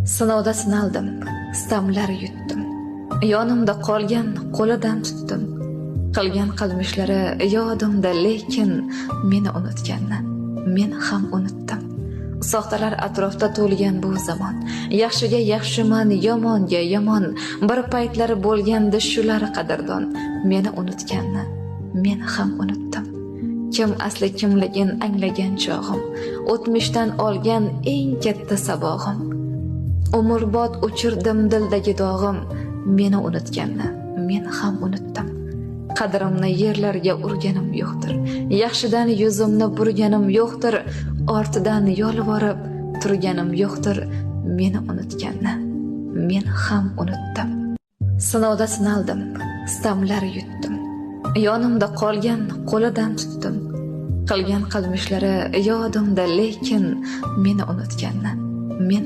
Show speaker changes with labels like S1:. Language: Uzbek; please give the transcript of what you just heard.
S1: Sinovda sinaldim, sitamlar yutdim. Yonimda qolgan qo'lidan tutdim. Qilgan qilmishlari yodimda, lekin meni unutganni men ham unutdim. Soxtalar atrofda to'lgan bu zamon. Yaxshiga yaxshiman, yomonga yomon. Bir paytlari bo'lgandi shular qadrdon. Meni unutganni men ham unutdim. Kim asli kimligin anglagan chog'im, o'tmishdan olgan eng katta sabog'im. Umrbod o'chirdim dildagi dog'im, meni unutganni men ham unutdim. Qadrimni yerlarga urganim yo'qdir, yaxshidan yuzimni burganim yo'qdir, ortidan yolvorib turganim yo'qdir, meni unutganni men ham unutdim. Sinovda sinaldim, sitamlar yutdim. Yonimda qolgan qo'lidan tutdim. Qilgan qilmishlari yodimda, lekin meni unutganni men